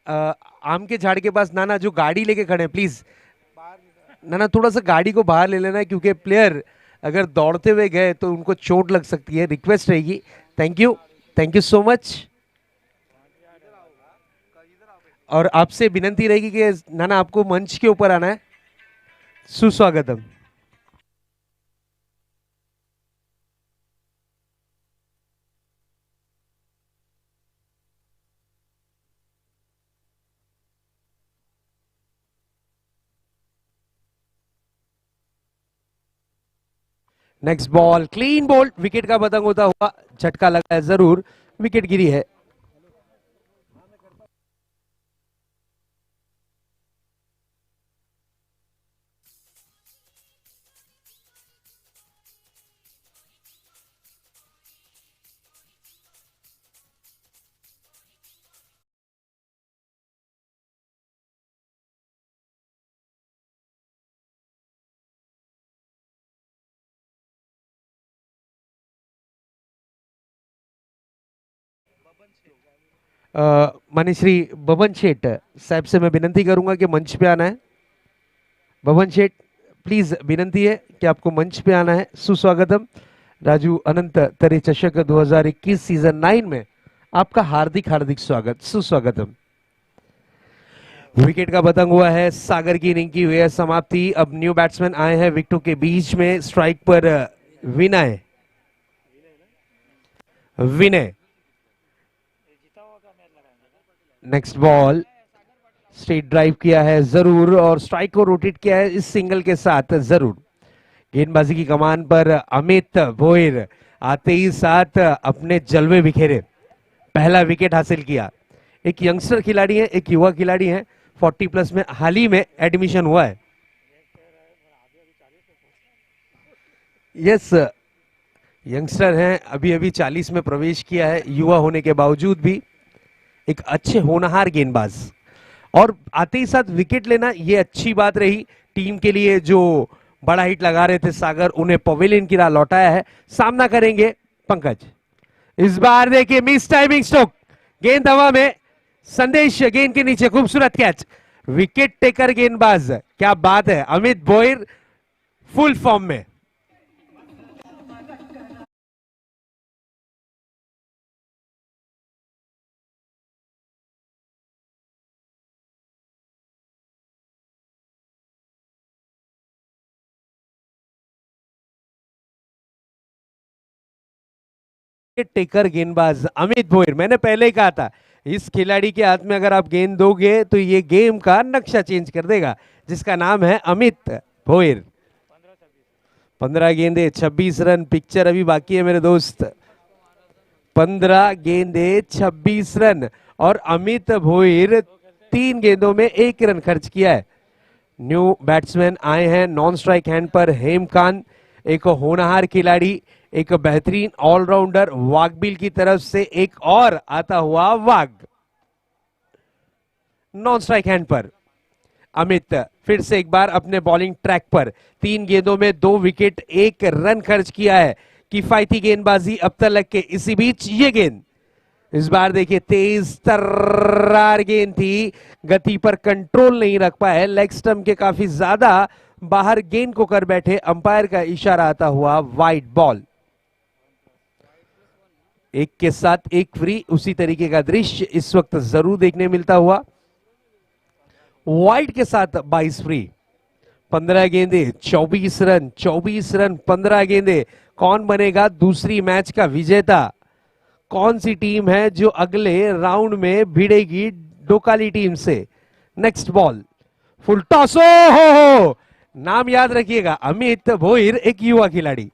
आम के झाड़ के पास नाना जो गाड़ी लेके खड़े हैं, प्लीज नाना थोड़ा सा गाड़ी को बाहर ले लेना है, क्योंकि प्लेयर अगर दौड़ते हुए गए तो उनको चोट लग सकती है। रिक्वेस्ट रहेगी। Thank you so much. और आपसे विनंती रहेगी कि नाना आपको मंच के ऊपर आना है। सुस्वागतम। Next ball clean bowled, wicket का पतंग होता हुआ झटका लगा है जरूर, विकेट गिरी है। माननीय श्री बबन शेठ साहब से मैं विनंती करूंगा कि मंच पे आना है। बबन शेठ प्लीज विनंती है कि आपको मंच पे आना है। सुस्वागतम। राजू अनंत तरे चषक 2021 सीजन 9 में आपका हार्दिक हार्दिक स्वागत, सुस्वागतम। विकेट का पतंग हुआ है, सागर की इनिंग की हुई है समाप्ति। अब न्यू बैट्समैन आए हैं विकेटों के बीच में। स्ट्राइक पर विनय, विनय। नेक्स्ट बॉल स्ट्रेट ड्राइव किया है जरूर और स्ट्राइक को रोटेट किया है इस सिंगल के साथ जरूर। गेंदबाजी की कमान पर अमित भोयर आते ही साथ अपने जलवे बिखेरे, पहला विकेट हासिल किया। एक यंगस्टर खिलाड़ी है, एक युवा खिलाड़ी है, 40 प्लस में हाल ही में एडमिशन हुआ है। यस, यंगस्टर हैं, अभी अभी 40 में प्रवेश किया है, युवा होने के बावजूद भी एक अच्छे होनहार गेंदबाज। और आते ही साथ विकेट लेना ये अच्छी बात रही टीम के लिए। जो बड़ा हिट लगा रहे थे सागर, उन्हें पवेलियन की राह लौटाया है। सामना करेंगे पंकज। इस बार देखिए मिस टाइमिंग स्ट्रोक, गेंद हवा में, संदेश गेंद के नीचे, खूबसूरत कैच, विकेट टेकर गेंदबाज, क्या बात है। अमित भोयर फुल फॉर्म में। टेकर गेंदबाज अमित भोयर, मैंने पहले ही कहा था इस खिलाड़ी के हाथ में अगर आप गेंद दोगे तो ये गेम का नक्शा चेंज कर देगा, जिसका नाम है अमित भोयर। 15 गेंदे 26 रन, पिक्चर अभी बाकी है मेरे दोस्त। 15 गेंदे 26 रन और अमित भोयर 3 गेंदों में 1 रन खर्च किया है। न्यू बैट्समैन आए हैं नॉन स्ट्राइक हैंड पर, हेमकान, एक होनहार खिलाड़ी, एक बेहतरीन ऑलराउंडर। वागबिल की तरफ से एक और आता हुआ वाग नॉन स्ट्राइक हैंड पर। अमित फिर से एक बार अपने बॉलिंग ट्रैक पर, 3 गेंदों में 2 विकेट 1 रन खर्च किया है। किफायती गेंदबाजी अब तक के। इसी बीच ये गेंद इस बार देखिए तेज तर्रार गेंद थी, गति पर कंट्रोल नहीं रख पाए, लेग स्टंप के काफी ज्यादा बाहर गेंद को कर बैठे। अंपायर का इशारा आता हुआ वाइड बॉल। एक के साथ एक फ्री, उसी तरीके का दृश्य इस वक्त जरूर देखने मिलता हुआ। वाइड के साथ 22 फ्री, 15 गेंदे 24 रन, 24 रन 15 गेंदे। कौन बनेगा दूसरी मैच का विजेता? कौन सी टीम है जो अगले राउंड में भिड़ेगी डोकाली टीम से? नेक्स्ट बॉल फुल टॉस, हो नाम याद रखिएगा, अमित भोयर, एक युवा खिलाड़ी।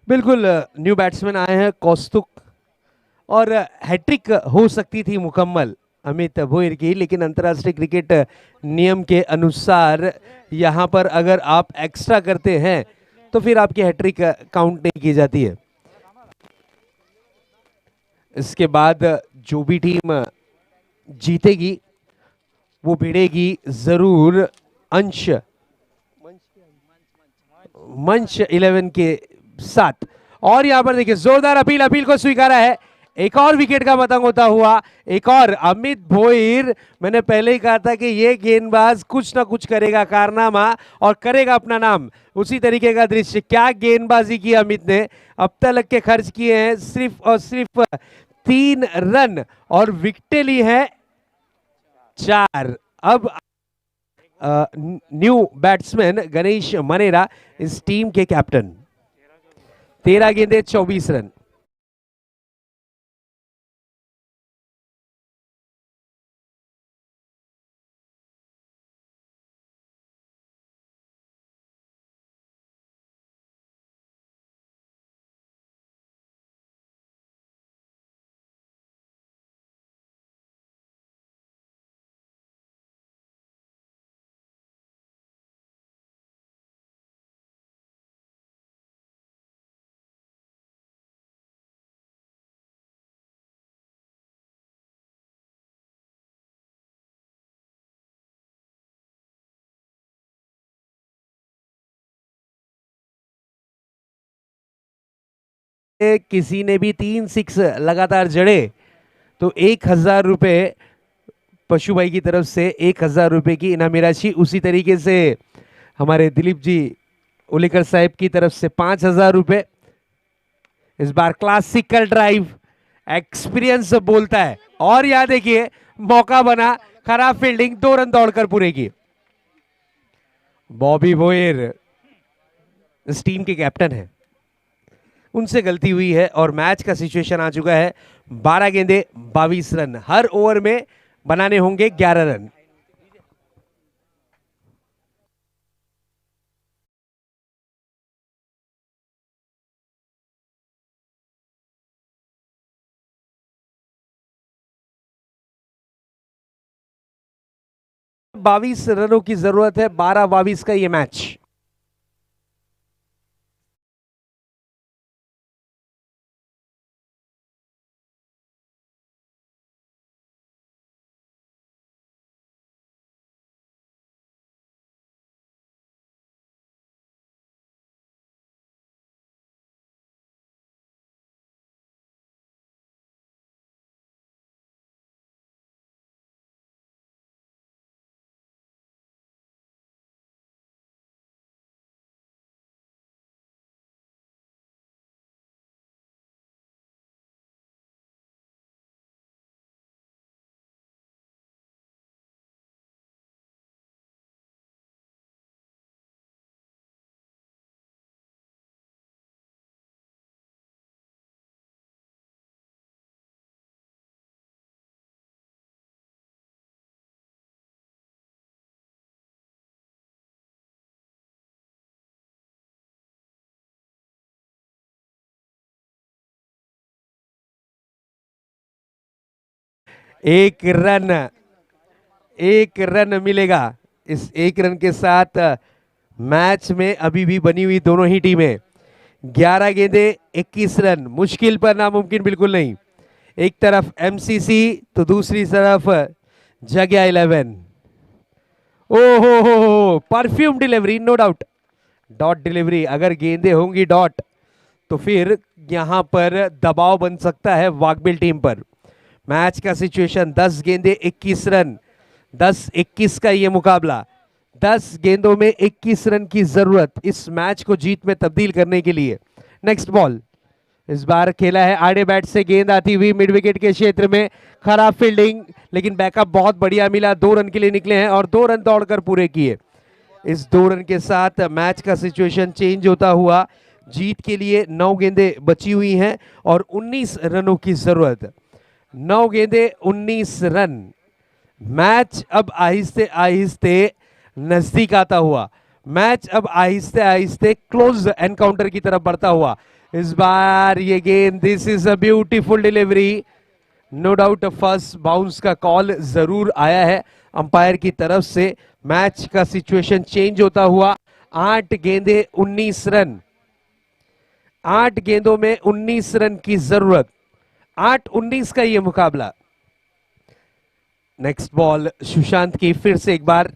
बिल्कुल न्यू बैट्समैन आए हैं कौस्तुक, और हैट्रिक हो सकती थी मुकम्मल अमित भोयर की, लेकिन अंतर्राष्ट्रीय क्रिकेट नियम के अनुसार यहां पर अगर आप एक्स्ट्रा करते हैं तो फिर आपकी हैट्रिक काउंट नहीं की जाती है। इसके बाद जो भी टीम जीतेगी वो भिड़ेगी जरूर अंश मंच 11 के साथ। और यहां पर देखिए जोरदार अपील, अपील को स्वीकारा है, एक और विकेट का पतंग होता हुआ, एक और अमित भोईर। मैंने पहले ही कहा था कि ये गेंदबाज कुछ ना कुछ करेगा कारनामा और करेगा अपना नाम। उसी तरीके का दृश्य, क्या गेंदबाजी की अमित ने, अब तक के खर्च किए हैं सिर्फ और सिर्फ 3 रन और विकेटें ली है 4। अब न्यू बैट्समैन गणेश मनेरा इस टीम के कैप्टन। 13 गेंदे 24 रन। किसी ने भी 3 6 लगातार जड़े तो 1000 रुपए पशु भाई की तरफ से 1000 रुपए की इनामी राशि। उसी तरीके से हमारे दिलीप जी उलेकर साहब की तरफ से 5000 रुपए। इस बार क्लासिकल ड्राइव, एक्सपीरियंस बोलता है। और यहां देखिए मौका बना, खराब फील्डिंग, 2 रन दौड़कर पूरे की। बॉबी वोयर इस टीम के कैप्टन है, उनसे गलती हुई है और मैच का सिचुएशन आ चुका है 12 गेंदे 22 रन। हर ओवर में बनाने होंगे 11 रन। बाईस रनों की जरूरत है, 12-22 का ये मैच। एक रन मिलेगा। इस 1 रन के साथ मैच में अभी भी बनी हुई दोनों ही टीमें। 11 गेंदे 21 रन, मुश्किल पर नामुमकिन बिल्कुल नहीं। एक तरफ एमसीसी तो दूसरी तरफ जगह 11। ओहो, perfume delivery, no doubt dot delivery. अगर गेंदे होंगी डॉट तो फिर यहां पर दबाव बन सकता है वाकबिल टीम पर। मैच का सिचुएशन 10 गेंदे 21 रन, 10-21 का ये मुकाबला। 10 गेंदों में 21 रन की जरूरत इस मैच को जीत में तब्दील करने के लिए। नेक्स्ट बॉल, इस बार खेला है आड़े बैट से, गेंद आती हुई मिड विकेट के क्षेत्र में, खराब फील्डिंग लेकिन बैकअप बहुत बढ़िया मिला। 2 रन के लिए निकले हैं और 2 रन दौड़कर पूरे किए। इस 2 रन के साथ मैच का सिचुएशन चेंज होता हुआ जीत के लिए 9 गेंदे बची हुई हैं और 19 रनों की जरूरत। 9 गेंदे 19 रन। मैच अब आहिस्ते आहिस्ते नजदीक आता हुआ। मैच अब आहिस्ते आहिस्ते क्लोज एनकाउंटर की तरफ बढ़ता हुआ। इस बार ये गेंद, this is a beautiful delivery. No doubt first bounce का कॉल जरूर आया है अंपायर की तरफ से। मैच का सिचुएशन चेंज होता हुआ। 8 गेंदे 19 रन, 8 गेंदों में 19 रन की जरूरत। 8-19 का ये मुकाबला। नेक्स्ट बॉल सुशांत की फिर से एक बार,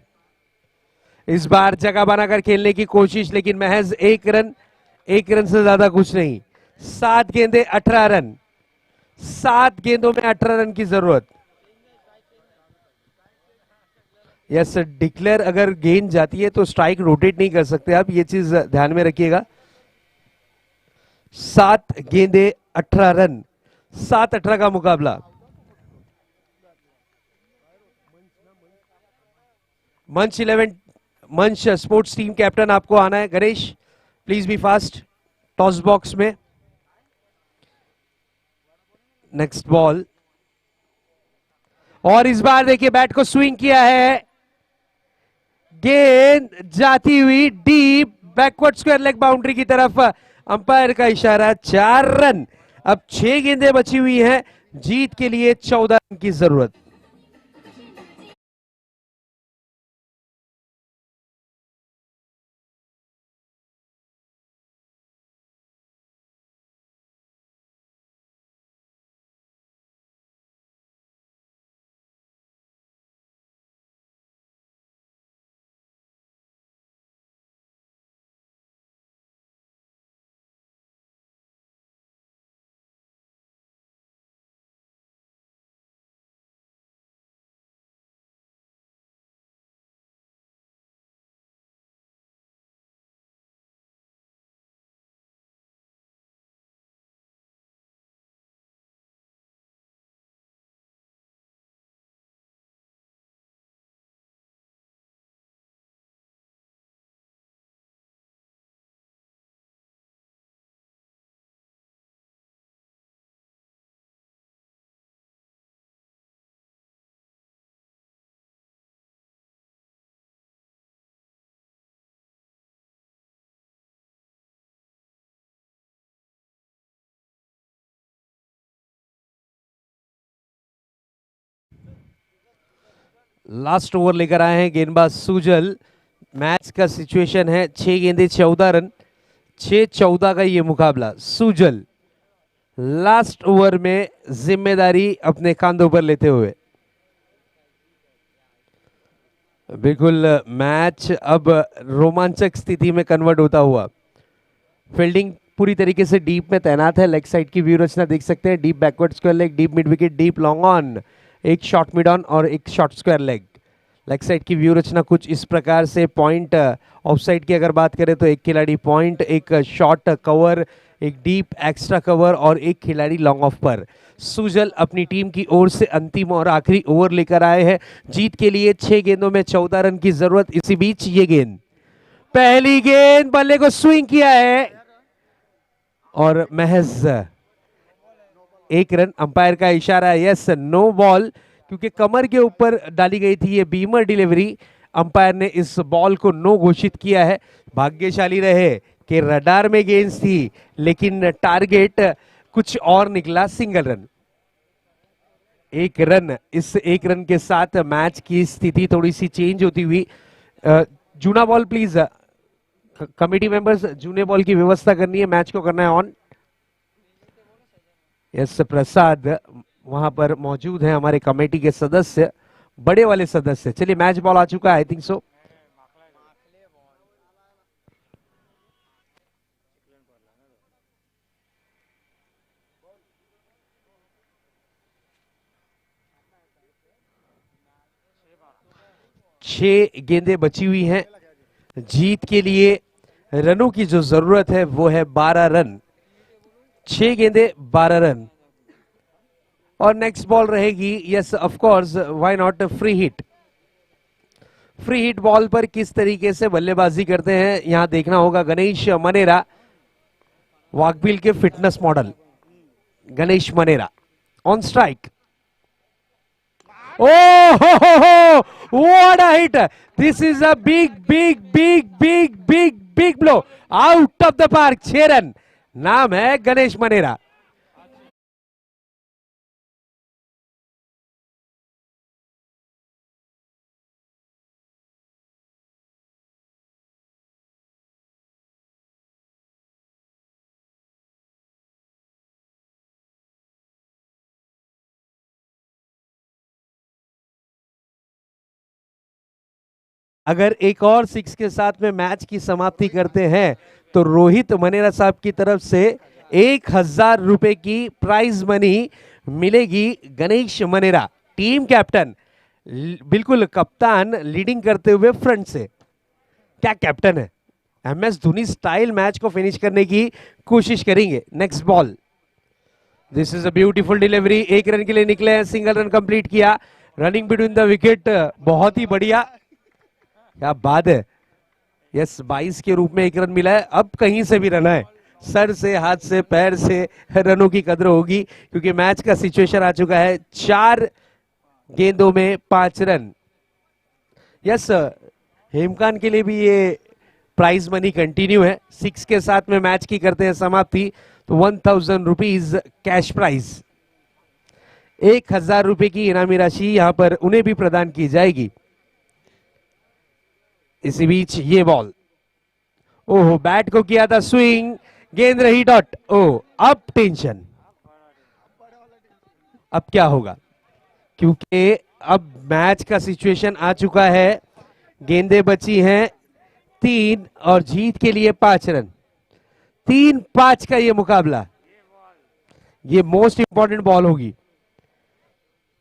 इस बार जगह बनाकर खेलने की कोशिश, लेकिन महज 1 रन, 1 रन से ज्यादा कुछ नहीं। 7 गेंदे 18 रन, 7 गेंदों में 18 रन की जरूरत। यस, डिक्लेयर अगर गेंद जाती है तो स्ट्राइक रोटेट नहीं कर सकते आप, ये चीज ध्यान में रखिएगा। 7 गेंदे 18 रन, 7-18 का मुकाबला। मंच 11, मंच स्पोर्ट्स टीम कैप्टन आपको आना है। Ganesh please be fast toss box में। नेक्स्ट बॉल, और इस बार देखिए बैट को स्विंग किया है, गेंद जाती हुई deep backward square leg boundary की तरफ। अंपायर का इशारा, 4 रन। अब 6 गेंदें बची हुई हैं, जीत के लिए 14 रन की जरूरत। लास्ट ओवर लेकर आए हैं गेंदबाज सुजल। मैच का सिचुएशन है 6 गेंदे 14 रन, 6-14 का ये मुकाबला। सुजल लास्ट ओवर में जिम्मेदारी अपने कांधों पर लेते हुए। बिल्कुल मैच अब रोमांचक स्थिति में कन्वर्ट होता हुआ। फील्डिंग पूरी तरीके से डीप में तैनात है। लेग साइड की व्यू रचना देख सकते हैं, deep backward square leg, deep mid wicket, deep long on, एक शॉर्ट मिड ऑन और एक short square leg. Leg side की व्यू रचना कुछ इस प्रकार से। पॉइंट ऑफ साइड की अगर बात करें तो एक खिलाड़ी पॉइंट, एक शॉर्ट कवर, एक डीप एक्स्ट्रा कवर और एक खिलाड़ी लॉन्ग ऑफ पर। सुजल अपनी टीम की ओर से अंतिम और आखिरी ओवर लेकर आए हैं। जीत के लिए 6 गेंदों में 14 रन की जरूरत। इसी बीच ये गेंद, पहली गेंद, बल्ले को स्विंग किया है और महज 1 रन। अंपायर का इशारा है, यस नो बॉल, क्योंकि कमर के ऊपर डाली गई थी ये बीमर डिलीवरी। अंपायर ने इस बॉल को नो घोषित किया है। भाग्यशाली रहे कि रडार में गेंद थी, लेकिन टारगेट कुछ और निकला, सिंगल रन। 1 रन, इस 1 रन के साथ मैच की स्थिति थोड़ी सी चेंज होती हुई। जूना बॉल प्लीज, कमेटी मेंबर्स, जूने बॉल की व्यवस्था करनी है, मैच को करना है ऑन। यस, प्रसाद वहां पर मौजूद है, हमारे कमेटी के सदस्य, बड़े वाले सदस्य। चलिए मैच बॉल आ चुका है, आई थिंक सो। छह गेंदें बची हुई हैं। जीत के लिए रनों की जो जरूरत है वो है 12 रन। 6 गेंदें 12 रन। और नेक्स्ट बॉल रहेगी, yes of course, why not, free hit. Free hit ball पर किस तरीके से बल्लेबाजी करते हैं यहां देखना होगा। गणेश मनेरा, वाकबिल के fitness model Ganesh Manera on strike. Oh, what a hit! This is a big blow. Out of the park. 6 run. नाम है गणेश मनेरा. अगर एक और 6 के साथ में मैच की समाप्ति करते हैं तो रोहित मनेरा साहब की तरफ से 1000 रुपए की प्राइज मनी मिलेगी गणेश मनेरा, टीम कैप्टन, बिल्कुल कप्तान लीडिंग करते हुए फ्रंट से. क्या कैप्टन है. MS धोनी स्टाइल मैच को फिनिश करने की कोशिश करेंगे. Next ball. This is a beautiful delivery. 1 run के लिए निकले हैं, सिंगल रन कंप्लीट किया. रनिंग बिटवीन द विकेट बहुत ही बढ़िया. क्या बात है. यस, 22 के रूप में 1 रन मिला है. अब कहीं से भी रन है, सर से, हाथ से, पैर से रनों की कदर होगी क्योंकि मैच का सिचुएशन आ चुका है. 4 गेंदों में 5 रन. यस, हेमकान के लिए भी ये प्राइज मनी कंटिन्यू है. 6 के साथ में मैच की करते हैं समाप्ति तो 1000 रुपीज कैश प्राइज, 1000 रुपए की इनामी राशि यहां पर उन्हें भी प्रदान की जाएगी. इसी बीच ये बॉल, ओह, बैट को किया था स्विंग, गेंद रही डॉट. ओह, अब टेंशन. अब क्या होगा क्योंकि अब मैच का सिचुएशन आ चुका है. गेंदें बची हैं 3 और जीत के लिए 5 रन. 3-5 का ये मुकाबला, ये मोस्ट इंपॉर्टेंट बॉल होगी.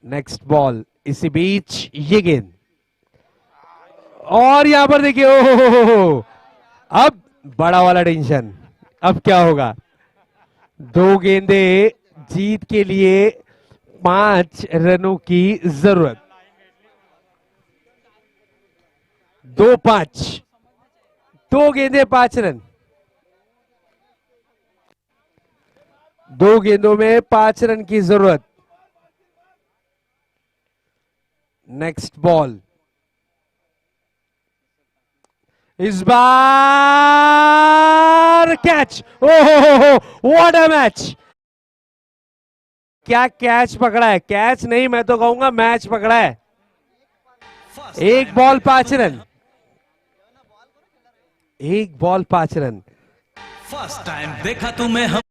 Next ball. इसी बीच ये गेंद, और यहां पर देखिए, ओहो, अब बड़ा वाला टेंशन. अब क्या होगा. 2 गेंदें, जीत के लिए 5 रनों की जरूरत. 2-5, 2 गेंदें 5 रन. 2 गेंदों में 5 रन की जरूरत. Next ball. इस बार कैच. ओहो, व्हाट अ मैच. क्या कैच पकड़ा है. कैच नहीं, मैं तो कहूंगा मैच पकड़ा है. 1 ball 5 run. 1 ball 5 run. First time देखा तुम्हें हम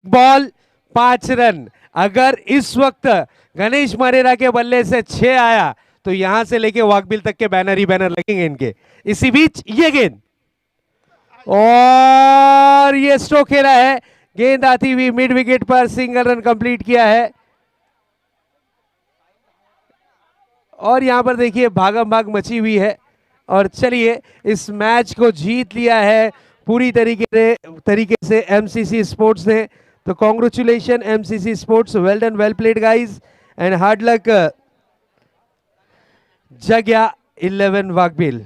बॉल 5 रन. अगर इस वक्त गणेश मरेरा के बल्ले से 6 आया तो यहां से लेके वाकबिल तक के बैनर ही बैनर लगेंगे इनके. इसी बीच ये गेंद, और ये स्ट्रोक खेला है. गेंद आती हुई मिड विकेट पर, सिंगल रन कंप्लीट किया है. और यहां पर देखिए भागम भाग मची हुई है. और चलिए, इस मैच को जीत लिया है पूरी तरीके से MCC स्पोर्ट्स ने. तो congratulation MCC sports, well done, well played guys, and hard luck Jagya 11 वाकबिल.